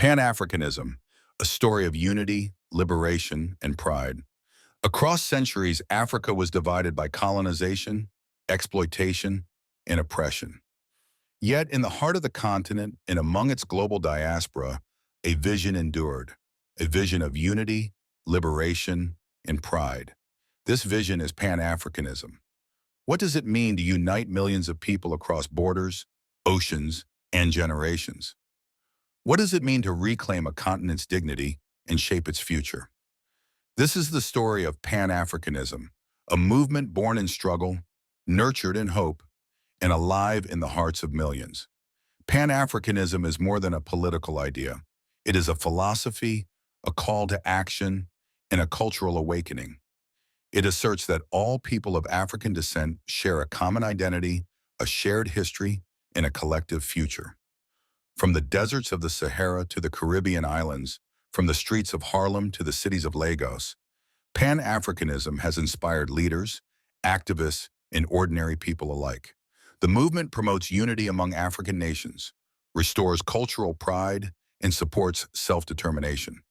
Pan-Africanism, a story of unity, liberation, and pride. Across centuries, Africa was divided by colonization, exploitation, and oppression. Yet, in the heart of the continent and among its global diaspora, a vision endured, a vision of unity, liberation, and pride. This vision is Pan-Africanism. What does it mean to unite millions of people across borders, oceans, and generations? What does it mean to reclaim a continent's dignity and shape its future? This is the story of Pan-Africanism, a movement born in struggle, nurtured in hope, and alive in the hearts of millions. Pan-Africanism is more than a political idea. It is a philosophy, a call to action, and a cultural awakening. It asserts that all people of African descent share a common identity, a shared history, and a collective future. From the deserts of the Sahara to the Caribbean islands, from the streets of Harlem to the cities of Lagos, Pan-Africanism has inspired leaders, activists, and ordinary people alike. The movement promotes unity among African nations, restores cultural pride, and supports self-determination.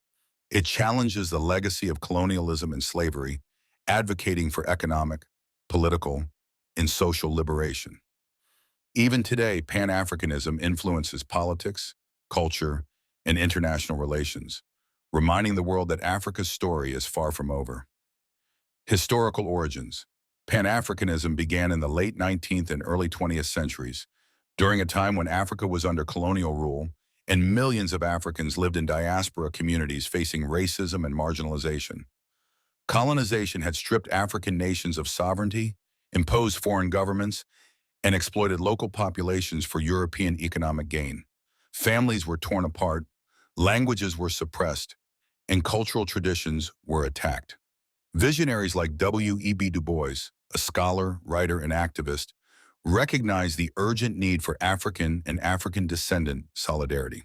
It challenges the legacy of colonialism and slavery, advocating for economic, political, and social liberation. Even today, Pan-Africanism influences politics, culture, and international relations, reminding the world that Africa's story is far from over. Historical origins. Pan-Africanism began in the late 19th and early 20th centuries, during a time when Africa was under colonial rule and millions of Africans lived in diaspora communities facing racism and marginalization. Colonization had stripped African nations of sovereignty, imposed foreign governments, and exploited local populations for European economic gain. Families were torn apart, languages were suppressed, and cultural traditions were attacked. Visionaries like W.E.B. Du Bois, a scholar, writer, and activist, recognized the urgent need for African and African descendant solidarity.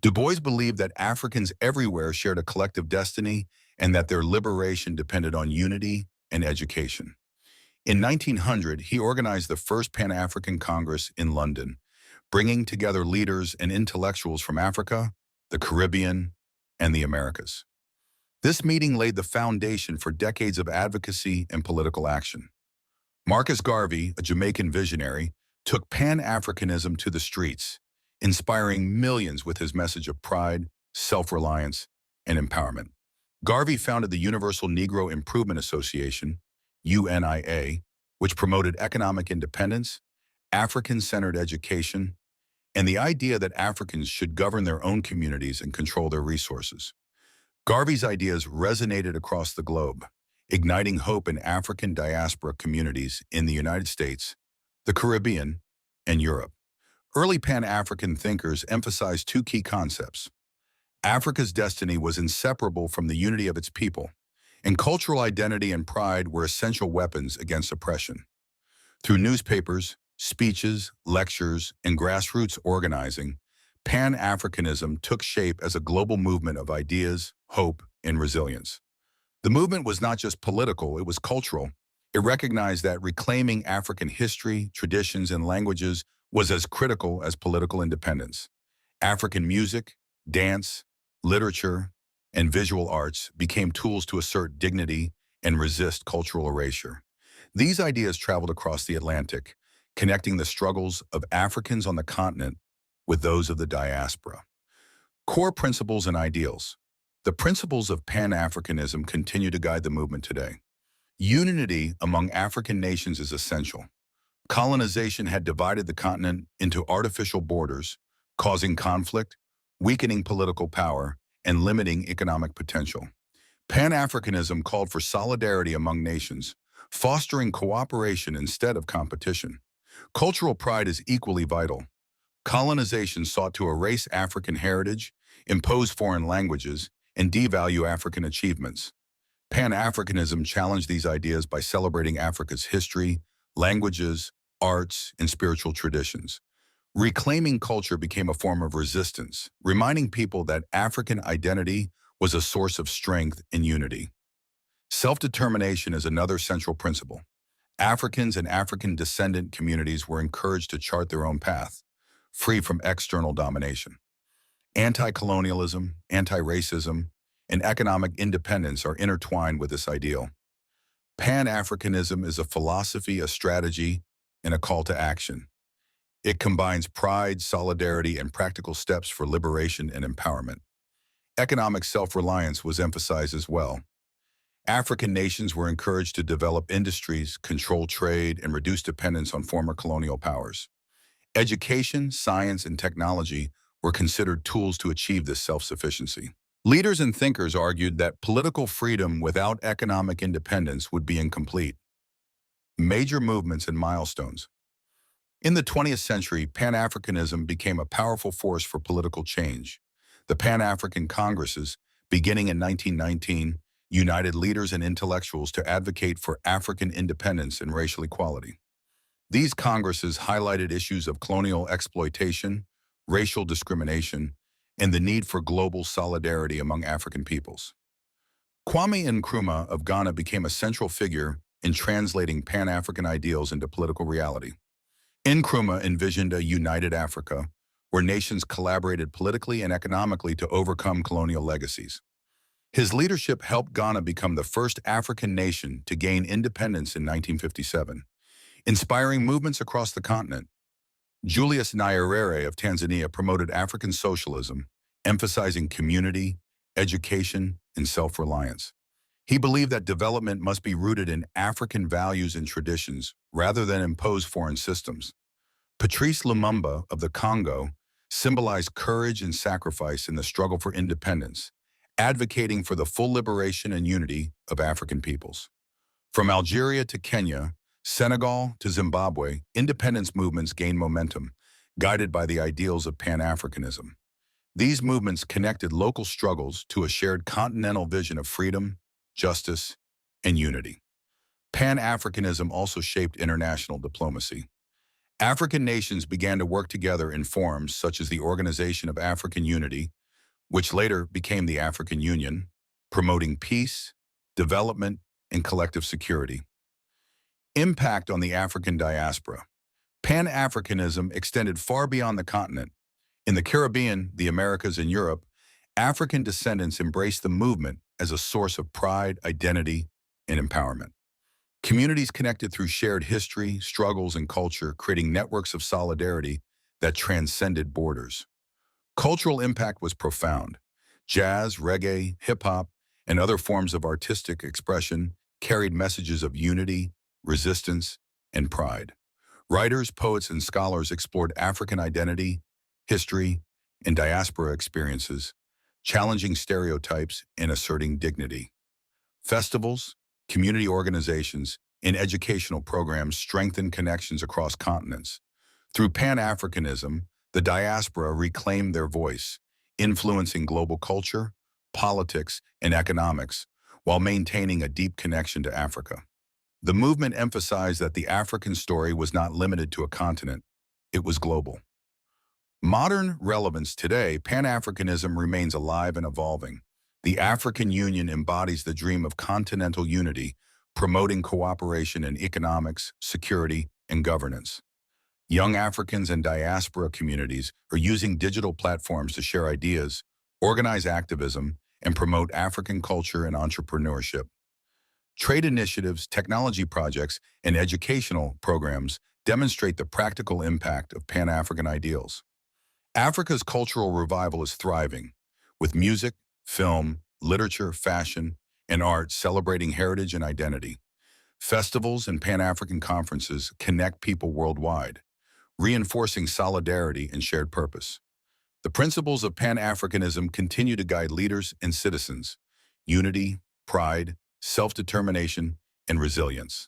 Du Bois believed that Africans everywhere shared a collective destiny and that their liberation depended on unity and education. In 1900, he organized the first Pan-African Congress in London, bringing together leaders and intellectuals from Africa, the Caribbean, and the Americas. This meeting laid the foundation for decades of advocacy and political action. Marcus Garvey, a Jamaican visionary, took Pan-Africanism to the streets, inspiring millions with his message of pride, self-reliance, and empowerment. Garvey founded the Universal Negro Improvement Association, UNIA, which promoted economic independence, African-centered education, and the idea that Africans should govern their own communities and control their resources. Garvey's ideas resonated across the globe, igniting hope in African diaspora communities in the United States, the Caribbean, and Europe. Early Pan-African thinkers emphasized two key concepts. Africa's destiny was inseparable from the unity of its people, and cultural identity and pride were essential weapons against oppression. Through newspapers, speeches, lectures, and grassroots organizing, Pan-Africanism took shape as a global movement of ideas, hope, and resilience. The movement was not just political, it was cultural. It recognized that reclaiming African history, traditions, and languages was as critical as political independence. African music, dance, literature, and visual arts became tools to assert dignity and resist cultural erasure. These ideas traveled across the Atlantic, connecting the struggles of Africans on the continent with those of the diaspora. Core principles and ideals. The principles of Pan-Africanism continue to guide the movement today. Unity among African nations is essential. Colonization had divided the continent into artificial borders, causing conflict, weakening political power, and limiting economic potential. Pan-Africanism called for solidarity among nations, fostering cooperation instead of competition. Cultural pride is equally vital. Colonization sought to erase African heritage, impose foreign languages, and devalue African achievements. Pan-Africanism challenged these ideas by celebrating Africa's history, languages, arts, and spiritual traditions. Reclaiming culture became a form of resistance, reminding people that African identity was a source of strength and unity. Self-determination is another central principle. Africans and African descendant communities were encouraged to chart their own path, free from external domination. Anti-colonialism, anti-racism, and economic independence are intertwined with this ideal. Pan-Africanism is a philosophy, a strategy, and a call to action. It combines pride, solidarity, and practical steps for liberation and empowerment. Economic self-reliance was emphasized as well. African nations were encouraged to develop industries, control trade, and reduce dependence on former colonial powers. Education, science, and technology were considered tools to achieve this self-sufficiency. Leaders and thinkers argued that political freedom without economic independence would be incomplete. Major movements and milestones. In the 20th century, Pan-Africanism became a powerful force for political change. The Pan-African Congresses, beginning in 1919, united leaders and intellectuals to advocate for African independence and racial equality. These congresses highlighted issues of colonial exploitation, racial discrimination, and the need for global solidarity among African peoples. Kwame Nkrumah of Ghana became a central figure in translating Pan-African ideals into political reality. Nkrumah envisioned a united Africa, where nations collaborated politically and economically to overcome colonial legacies. His leadership helped Ghana become the first African nation to gain independence in 1957, inspiring movements across the continent. Julius Nyerere of Tanzania promoted African socialism, emphasizing community, education, and self-reliance. He believed that development must be rooted in African values and traditions rather than impose foreign systems. Patrice Lumumba of the Congo symbolized courage and sacrifice in the struggle for independence, advocating for the full liberation and unity of African peoples. From Algeria to Kenya, Senegal to Zimbabwe, independence movements gained momentum, guided by the ideals of Pan-Africanism. These movements connected local struggles to a shared continental vision of freedom, justice, and unity. Pan-Africanism also shaped international diplomacy. African nations began to work together in forums such as the Organization of African Unity, which later became the African Union, promoting peace, development, and collective security. Impact on the African diaspora. Pan-Africanism extended far beyond the continent. In the Caribbean, the Americas, and Europe, African descendants embraced the movement as a source of pride, identity, and empowerment. Communities connected through shared history, struggles, and culture, creating networks of solidarity that transcended borders. Cultural impact was profound. Jazz, reggae, hip-hop, and other forms of artistic expression carried messages of unity, resistance, and pride. Writers, poets, and scholars explored African identity, history, and diaspora experiences, challenging stereotypes and asserting dignity. Festivals, community organizations, and educational programs strengthened connections across continents. Through Pan-Africanism, the diaspora reclaimed their voice, influencing global culture, politics, and economics, while maintaining a deep connection to Africa. The movement emphasized that the African story was not limited to a continent, it was global. Modern relevance today, Pan-Africanism remains alive and evolving. The African Union embodies the dream of continental unity, promoting cooperation in economics, security, and governance. Young Africans and diaspora communities are using digital platforms to share ideas, organize activism, and promote African culture and entrepreneurship. Trade initiatives, technology projects, and educational programs demonstrate the practical impact of Pan-African ideals. Africa's cultural revival is thriving, with music, film, literature, fashion, and art celebrating heritage and identity. Festivals and Pan-African conferences connect people worldwide, reinforcing solidarity and shared purpose. The principles of Pan-Africanism continue to guide leaders and citizens: unity, pride, self-determination, and resilience.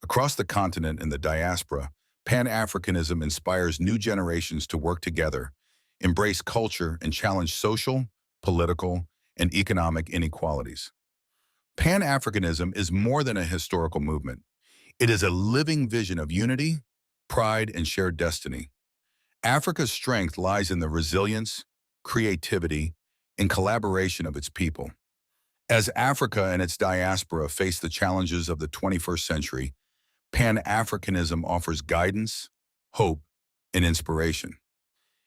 Across the continent and the diaspora, Pan-Africanism inspires new generations to work together, embrace culture, and challenge social, political, and economic inequalities. Pan-Africanism is more than a historical movement. It is a living vision of unity, pride, and shared destiny. Africa's strength lies in the resilience, creativity, and collaboration of its people. As Africa and its diaspora face the challenges of the 21st century, Pan-Africanism offers guidance, hope, and inspiration.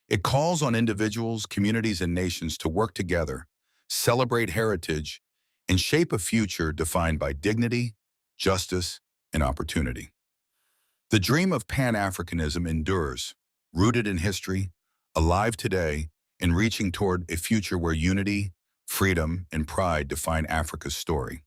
It calls on individuals, communities, and nations to work together, celebrate heritage, and shape a future defined by dignity, justice, and opportunity. The dream of Pan-Africanism endures, rooted in history, alive today, and reaching toward a future where unity, freedom, and pride define Africa's story.